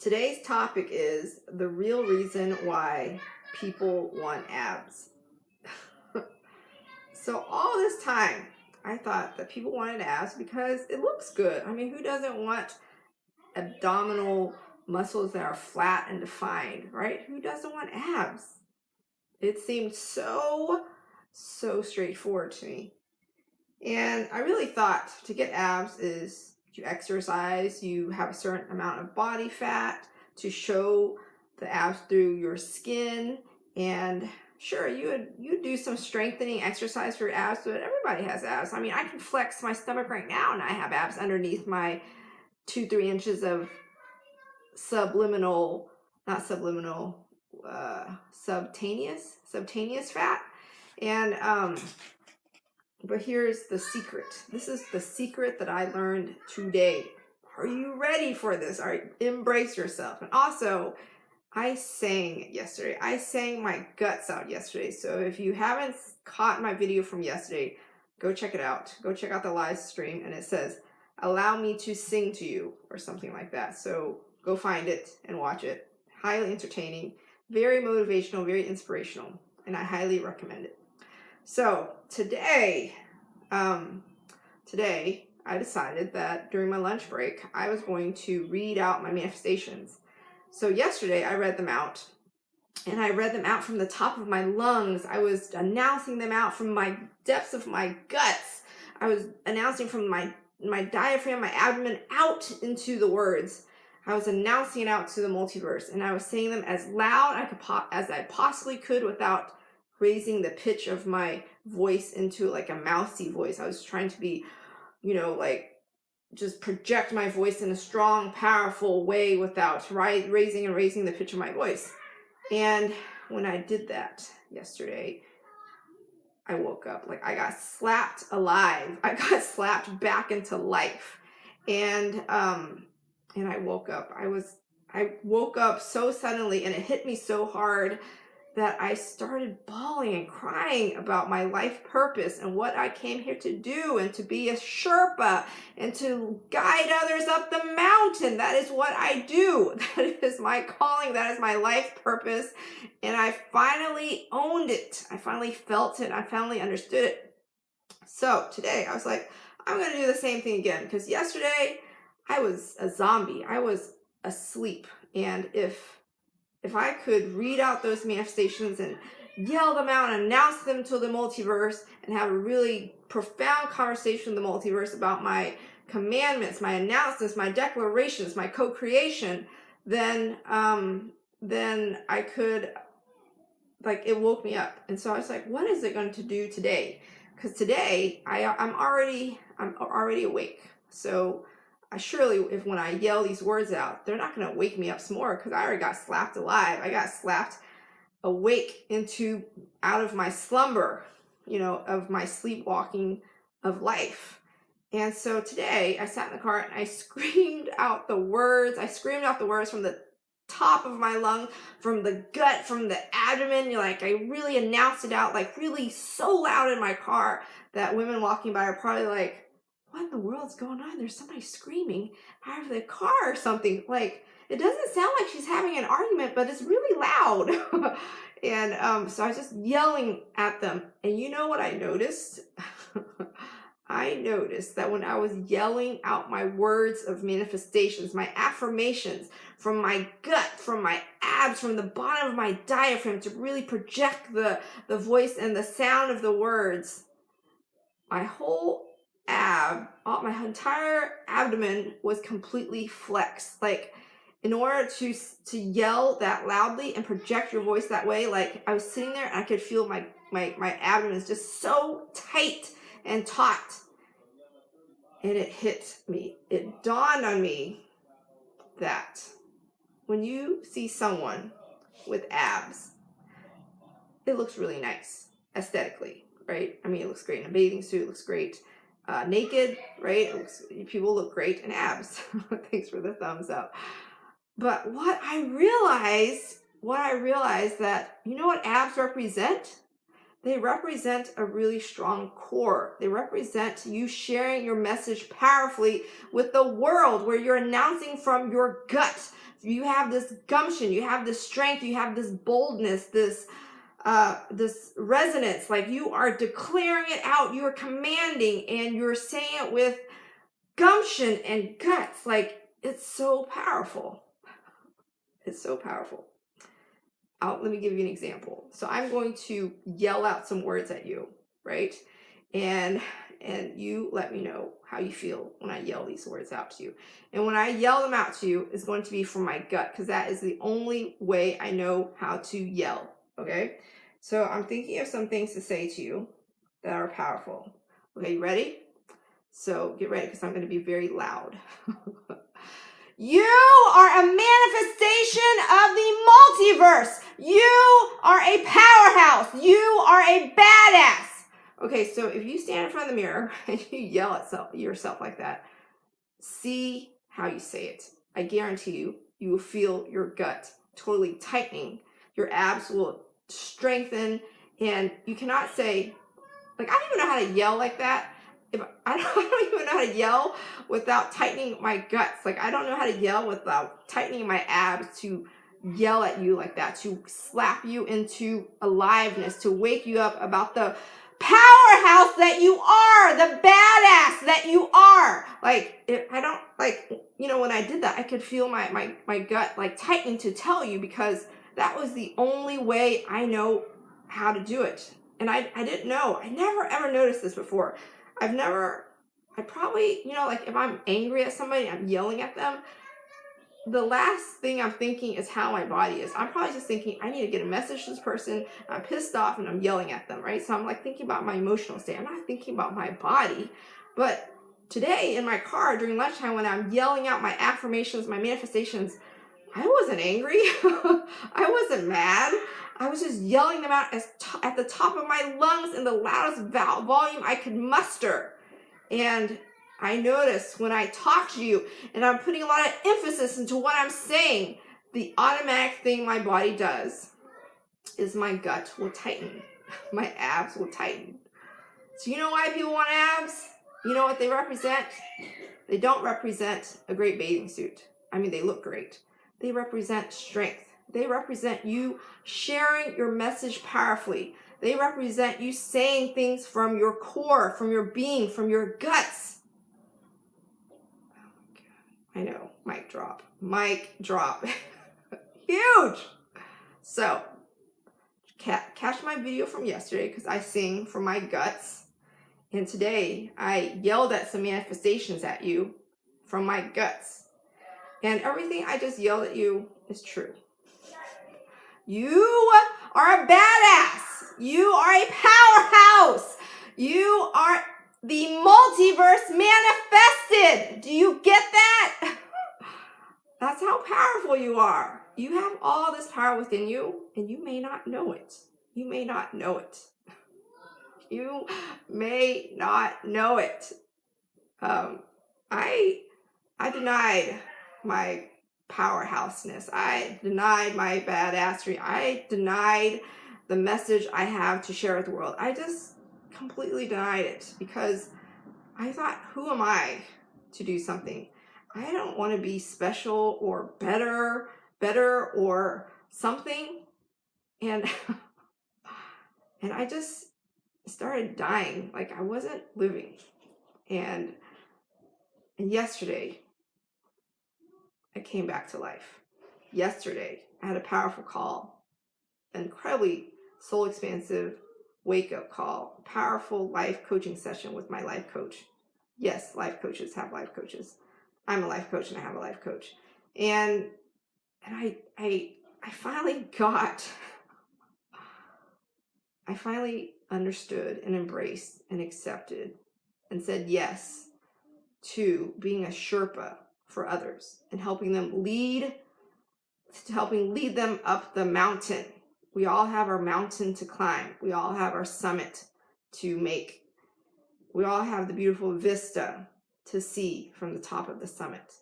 Today's topic is the real reason why people want abs. So all this time, I thought that people wanted abs because it looks good. I mean, who doesn't want abdominal muscles that are flat and defined, right? Who doesn't want abs? It seemed so straightforward to me. And I really thought to get abs is you exercise, you have a certain amount of body fat to show the abs through your skin, and sure, you do some strengthening exercise for your abs, but everybody has abs. I mean, I can flex my stomach right now and I have abs underneath my 2-3 inches of subtaneous fat. And but here's the secret. This is the secret that I learned today. Are you ready for this? All right, embrace yourself. And also, I sang yesterday. I sang my guts out yesterday. So if you haven't caught my video from yesterday, go check it out. Go check out the live stream, and it says, "Allow me to sing to you," or something like that. So go find it and watch it. Highly entertaining, very motivational, very inspirational, and I highly recommend it. So today I decided that during my lunch break, I was going to read out my manifestations. So yesterday I read them out, and I read them out from the top of my lungs. I was announcing them out from my depths of my guts. I was announcing from my diaphragm, my abdomen, out into the words. I was announcing it out to the multiverse, and I was saying them as loud as I possibly could without raising the pitch of my voice into like a mousy voice. I was trying to be, like just project my voice in a strong, powerful way without raising the pitch of my voice. And when I did that yesterday, I woke up like I got slapped alive. I got slapped back into life. And I woke up. I woke up so suddenly, and it hit me so hard that I started bawling and crying about my life purpose and what I came here to do, and to be a Sherpa and to guide others up the mountain. That is what I do. That is my calling. That is my life purpose. And I finally owned it. I finally felt it. I finally understood it. So today I was like, I'm going to do the same thing again, because yesterday I was a zombie. I was asleep. And if I could read out those manifestations and yell them out and announce them to the multiverse and have a really profound conversation with the multiverse about my commandments, my announcements, my declarations, my co-creation, then I could, like, it woke me up. And so I was like, what is it going to do today? Because today I'm already awake. So surely if when I yell these words out, they're not going to wake me up some more, because I already got slapped alive. I got slapped awake out of my slumber, of my sleepwalking of life. And so today I sat in the car and I screamed out the words. I screamed out the words from the top of my lung, from the gut, from the abdomen. Like, I really announced it out, like really so loud in my car that women walking by are probably like, what in the world's going on? There's somebody screaming out of the car or something. Like, it doesn't sound like she's having an argument, but it's really loud. And so I was just yelling at them. And you know what I noticed? I noticed that when I was yelling out my words of manifestations, my affirmations from my gut, from my abs, from the bottom of my diaphragm, to really project the voice and the sound of the words, my entire abdomen was completely flexed. Like, in order to yell that loudly and project your voice that way, like, I was sitting there and I could feel my abdomen is just so tight and taut. And it hit me. It dawned on me that when you see someone with abs, it looks really nice aesthetically, right? I mean, it looks great in a bathing suit. It looks great naked, right? People look great in abs. Thanks for the thumbs up. But what I realized that, you know what abs represent? They represent a really strong core. They represent you sharing your message powerfully with the world, where you're announcing from your gut, You have this gumption, you have this strength, you have this boldness, this resonance. Like you are declaring it out, you are commanding, and you're saying it with gumption and guts. Like it's so powerful. It's so powerful. Let me give you an example. So I'm going to yell out some words at you, right? And you let me know how you feel when I yell these words out to you. And when I yell them out to you, it's going to be from my gut, because that is the only way I know how to yell, okay? So I'm thinking of some things to say to you that are powerful. Okay, you ready? So get ready, because I'm going to be very loud. You are a manifestation of the multiverse. You are a powerhouse. You are a badass. Okay, so if you stand in front of the mirror and you yell at yourself like that, see how you say it. I guarantee you, you will feel your gut totally tightening. Your abs will strengthen, and you cannot say, like, I don't even know how to yell like that. I don't even know how to yell without tightening my guts. Like, I don't know how to yell without tightening my abs to yell at you like that, to slap you into aliveness, to wake you up about the powerhouse that you are, the badass that you are. Like, when I did that, I could feel my gut like tightening to tell you, because that was the only way I know how to do it. And I didn't know. I never ever noticed this before. I probably, like if I'm angry at somebody, I'm yelling at them, the last thing I'm thinking is how my body is. I'm probably just thinking, I need to get a message to this person. I'm pissed off and I'm yelling at them, right? So I'm like thinking about my emotional state. I'm not thinking about my body. But today in my car during lunchtime, when I'm yelling out my affirmations, my manifestations, I wasn't angry. I wasn't mad. I was just yelling them out at the top of my lungs in the loudest volume I could muster. And I notice when I talk to you and I'm putting a lot of emphasis into what I'm saying, the automatic thing my body does is my gut will tighten. My abs will tighten. So you know why people want abs? You know what they represent? They don't represent a great bathing suit. I mean, they look great. They represent strength. They represent you sharing your message powerfully. They represent you saying things from your core, from your being, from your guts. I know, mic drop. Mic drop. Huge! So, catch my video from yesterday, because I sing from my guts. And today, I yelled at some manifestations at you from my guts. And everything I just yelled at you is true. You are a badass. You are a powerhouse. You are the multiverse manifested. Do you get that? That's how powerful you are. You have all this power within you, and you may not know it. You may not know it. You may not know it. I denied my powerhouseness. I denied my badassery. I denied the message I have to share with the world. I just completely denied it, because I thought, who am I to do something? I don't want to be special or better or something. And I just started dying. Like I wasn't living. And yesterday, I came back to life. Yesterday, I had a powerful call, an incredibly soul expansive wake-up call, powerful life coaching session with my life coach. Yes, life coaches have life coaches. I'm a life coach and I have a life coach. And I finally I finally understood and embraced and accepted and said yes to being a Sherpa for others and helping lead them up the mountain. We all have our mountain to climb. We all have our summit to make. We all have the beautiful vista to see from the top of the summit.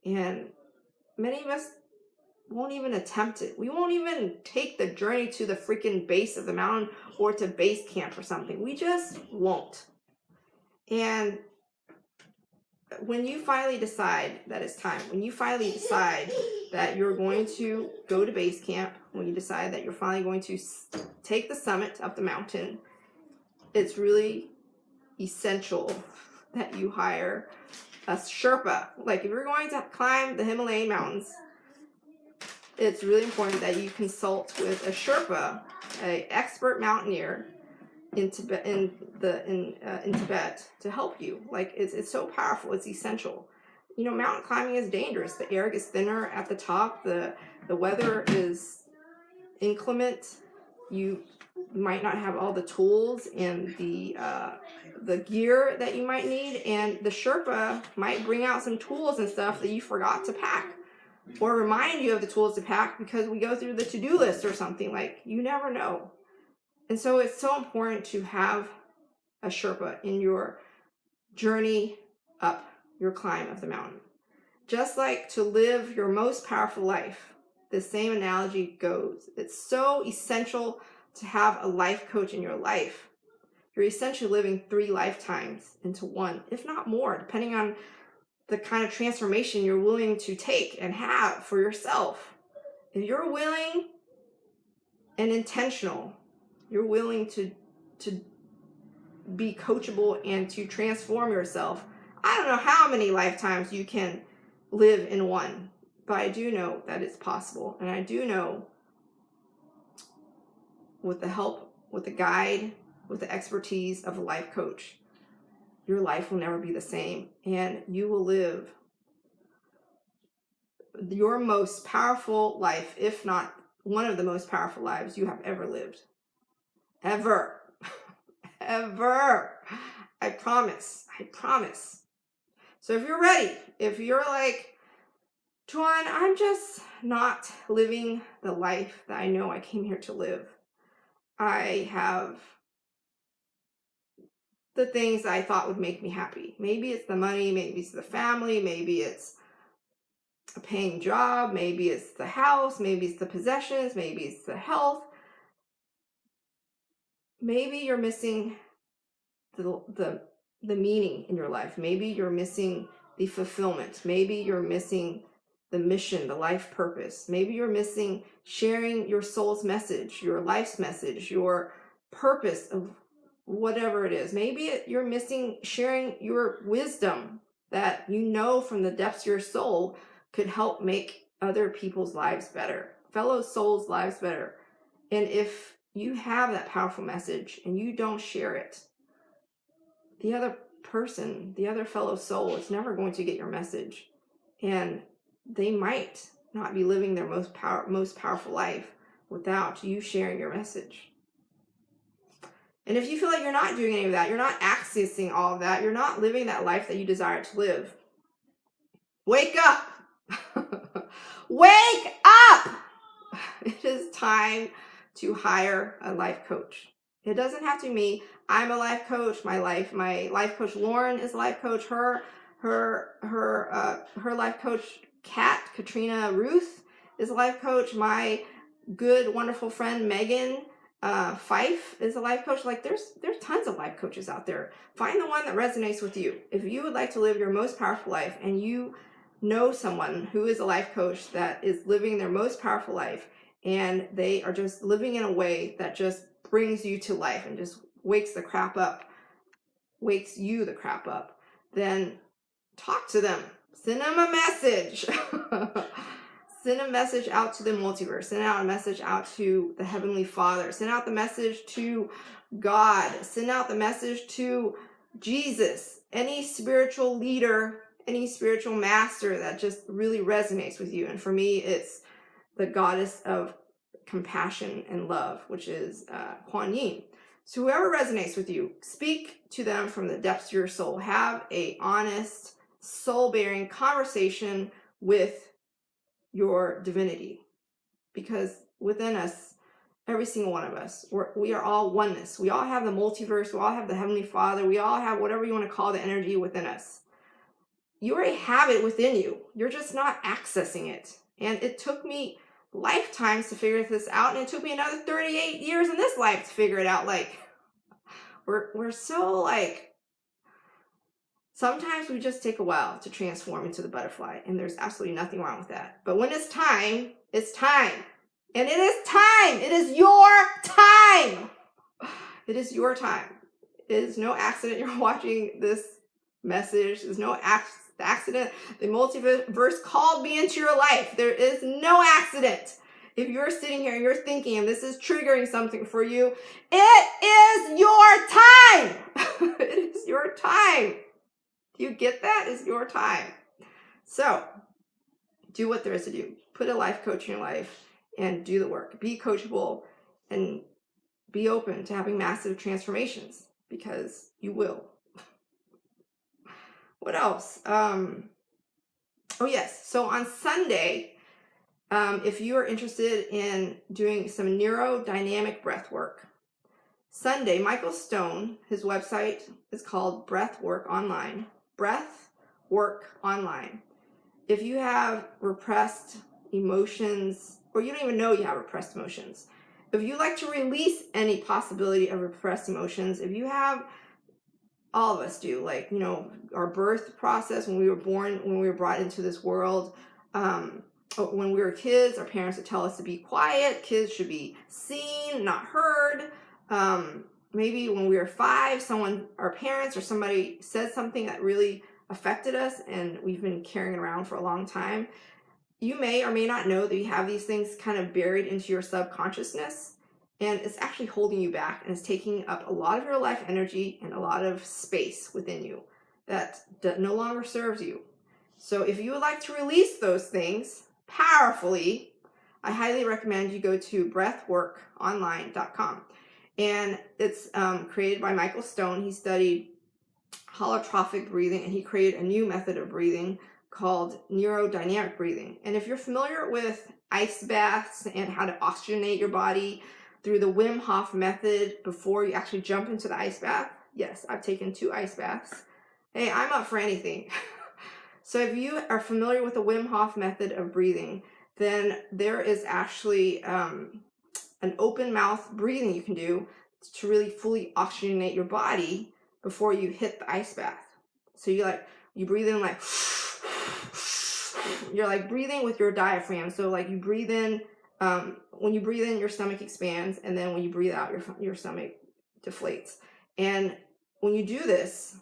And many of us won't even attempt it. We won't even take the journey to the freaking base of the mountain or to base camp or something. We just won't. And when you finally decide that it's time, when you finally decide that you're going to go to base camp, when you decide that you're finally going to take the summit up the mountain, it's really essential that you hire a Sherpa. Like if you're going to climb the Himalayan mountains, it's really important that you consult with a Sherpa, an expert mountaineer in Tibet, in Tibet, to help you. Like it's so powerful. It's essential. You know, mountain climbing is dangerous. The air gets thinner at the top. The weather is inclement. You might not have all the tools and the gear that you might need, and the Sherpa might bring out some tools and stuff that you forgot to pack, or remind you of the tools to pack because we go through the to-do list or something. Like, you never know. And so it's so important to have a Sherpa in your journey up your climb of the mountain. Just like to live your most powerful life, the same analogy goes. It's so essential to have a life coach in your life. You're essentially living 3 lifetimes into one, if not more, depending on the kind of transformation you're willing to take and have for yourself. If you're willing and intentional, you're willing to be coachable and to transform yourself, I don't know how many lifetimes you can live in one, but I do know that it's possible. And I do know with the help, with the guide, with the expertise of a life coach, your life will never be the same, and you will live your most powerful life, if not one of the most powerful lives you have ever lived. Ever. Ever. I promise. I promise. So if you're ready, if you're like, Tuan, I'm just not living the life that I know I came here to live. I have the things that I thought would make me happy. Maybe it's the money, maybe it's the family, maybe it's a paying job, maybe it's the house, maybe it's the possessions, maybe it's the health. Maybe you're missing the meaning in your life. Maybe you're missing the fulfillment. Maybe you're missing the mission, the life purpose. Maybe you're missing sharing your soul's message, your life's message, your purpose of whatever it is. Maybe you're missing sharing your wisdom that you know from the depths of your soul could help make other people's lives better, fellow souls' lives better. And if you have that powerful message and you don't share it, the other person, the other fellow soul is never going to get your message. And they might not be living their most powerful life without you sharing your message. And if you feel like you're not doing any of that, you're not accessing all of that, you're not living that life that you desire to live, wake up. Wake up. It is time to hire a life coach. It doesn't have to be me. I'm a life coach. My life coach Lauren is a life coach. Her life coach Katrina Ruth is a life coach. My good, wonderful friend Megan Fife is a life coach. Like there's tons of life coaches out there. Find the one that resonates with you. If you would like to live your most powerful life and you know someone who is a life coach that is living their most powerful life and they are just living in a way that just brings you to life and just wakes you the crap up, then talk to them. Send them a message. Send a message out to the multiverse. Send out a message out to the Heavenly Father. Send out the message to God. Send out the message to Jesus. Any spiritual leader, any spiritual master that just really resonates with you. And for me, it's the goddess of compassion and love, which is Kuan Yin. So whoever resonates with you, speak to them from the depths of your soul. Have a honest, soul-bearing conversation with your divinity. Because within us, every single one of us, we are all oneness. We all have the multiverse. We all have the Heavenly Father. We all have whatever you want to call the energy within us. You already have it within you. You're just not accessing it. And it took me lifetimes to figure this out, and it took me another 38 years in this life to figure it out. Like we're so like Sometimes we just take a while to transform into the butterfly, and there's absolutely nothing wrong with that. But when it's time, it's time. And it is time. It is your time. It is your time. It is no accident you're watching this message. There's no accident. The multiverse called me into your life. There is no accident. If you're sitting here and you're thinking, and this is triggering something for you, it is your time. It is your time. Do you get that? It's your time. So do what there is to do. Put a life coach in your life and do the work. Be coachable and be open to having massive transformations, because you will. What else? Oh yes. So on Sunday, if you are interested in doing some neurodynamic breath work, Sunday, Michael Stone, his website is called Breath Work Online. Breath Work Online. If you have repressed emotions, or you don't even know you have repressed emotions, if you like to release any possibility of repressed emotions, if you have, all of us do, like, you know, our birth process, when we were born, when we were brought into this world, when we were kids, our parents would tell us to be quiet, kids should be seen, not heard. Maybe when we were 5, our parents or somebody said something that really affected us, and we've been carrying it around for a long time. You may or may not know that you have these things kind of buried into your subconsciousness, and it's actually holding you back, and it's taking up a lot of your life energy and a lot of space within you that no longer serves you. So if you would like to release those things powerfully, I highly recommend you go to breathworkonline.com. And it's created by Michael Stone. He studied holotrophic breathing, and he created a new method of breathing called neurodynamic breathing. And if you're familiar with ice baths and how to oxygenate your body through the Wim Hof method before you actually jump into the ice bath, yes, I've taken 2 ice baths. Hey, I'm up for anything. So if you are familiar with the Wim Hof method of breathing, then there is actually an open mouth breathing you can do to really fully oxygenate your body before you hit the ice bath. So you breathe in like, you're like breathing with your diaphragm. So like you breathe in, when you breathe in, your stomach expands, and then when you breathe out, your stomach deflates. And when you do this,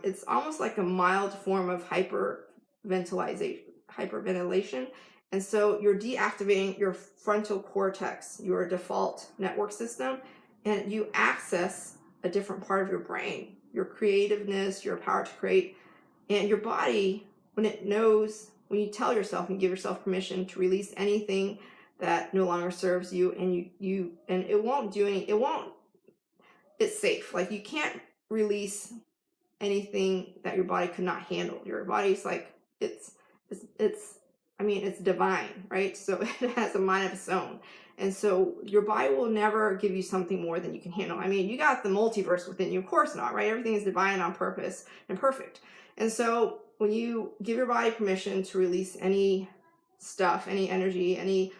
it's almost like a mild form of hyperventilation. And so you're deactivating your frontal cortex, your default network system, and you access a different part of your brain, your creativeness, your power to create. And your body, when you tell yourself and give yourself permission to release anything that no longer serves you, and it's safe. Like, you can't release anything that your body could not handle. Your body's like, it's divine, right? So it has a mind of its own. And so your body will never give you something more than you can handle. I mean, you got the multiverse within you, of course not, right? Everything is divine on purpose and perfect. And so when you give your body permission to release any stuff, any energy, any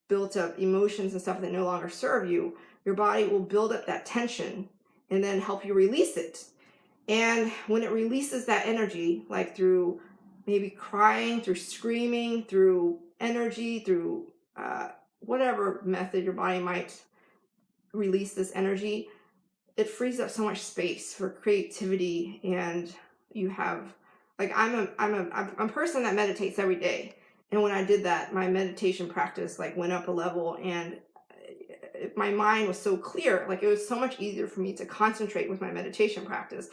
built up emotions and stuff that no longer serve you, your body will build up that tension and then help you release it. And when it releases that energy, like through maybe crying, through screaming, through energy, through whatever method your body might release this energy, it frees up so much space for creativity. And you have, like, I'm a person that meditates every day. And when I did that, my meditation practice like went up a level, and my mind was so clear. Like, it was so much easier for me to concentrate with my meditation practice.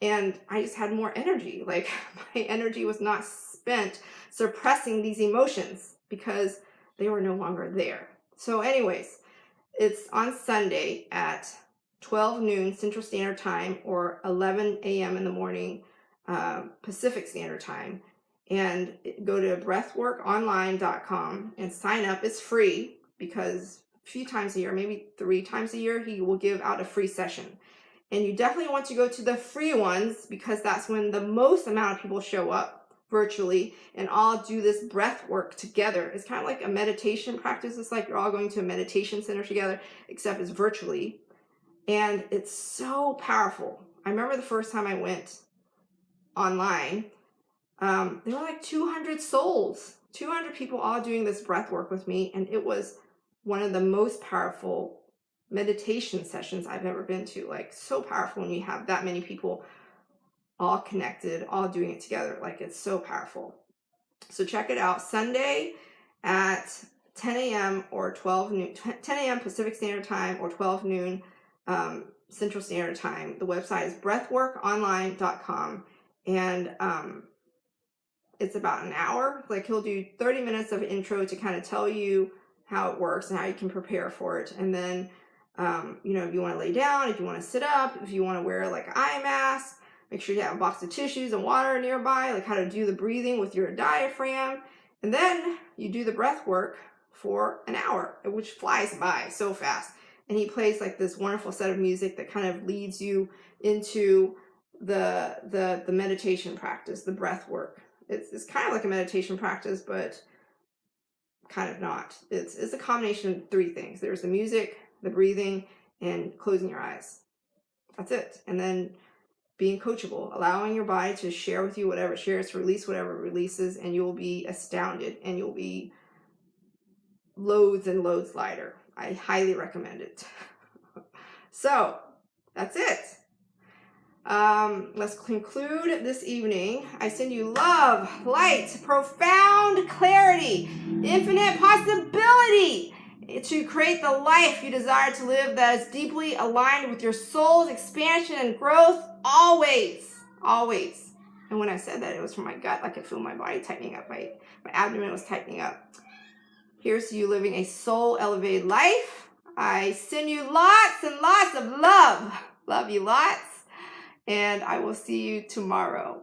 And I just had more energy. Like, my energy was not spent suppressing these emotions because they were no longer there. So anyways, it's on Sunday at 12 noon Central Standard Time, or 11 a.m. in the morning Pacific Standard Time. And go to breathworkonline.com and sign up. It's free, because a few times a year, maybe 3 times a year, he will give out a free session. And you definitely want to go to the free ones, because that's when the most amount of people show up virtually and all do this breath work together. It's kind of like a meditation practice. It's like you're all going to a meditation center together, except it's virtually. And it's so powerful. I remember the first time I went, online. There were like 200 souls, 200 people all doing this breath work with me. And it was one of the most powerful meditation sessions I've ever been to. Like, so powerful when you have that many people all connected, all doing it together. Like, it's so powerful. So check it out. Sunday at 10 a.m. or 12 noon, 10 a.m. Pacific Standard Time or 12 noon Central Standard Time. The website is breathworkonline.com. And it's about an hour. Like, he'll do 30 minutes of intro to kind of tell you how it works and how you can prepare for it. And then, if you want to lay down, if you want to sit up, if you want to wear like an eye mask, make sure you have a box of tissues and water nearby, like how to do the breathing with your diaphragm. And then you do the breath work for an hour, which flies by so fast. And he plays like this wonderful set of music that kind of leads you into the meditation practice, the breath work. It's kind of like a meditation practice, but kind of not. It's a combination of three things. There's the music, the breathing, and closing your eyes. That's it. And then being coachable, allowing your body to share with you whatever it shares, to release whatever it releases, and you'll be astounded and you'll be loads and loads lighter. I highly recommend it. So that's it. Let's conclude this evening. I send you love, light, profound clarity, infinite possibility to create the life you desire to live that is deeply aligned with your soul's expansion and growth always. Always. And when I said that, it was from my gut. I could feel my body tightening up. My abdomen was tightening up. Here's to you living a soul elevated life. I send you lots and lots of love. Love you lots. And I will see you tomorrow.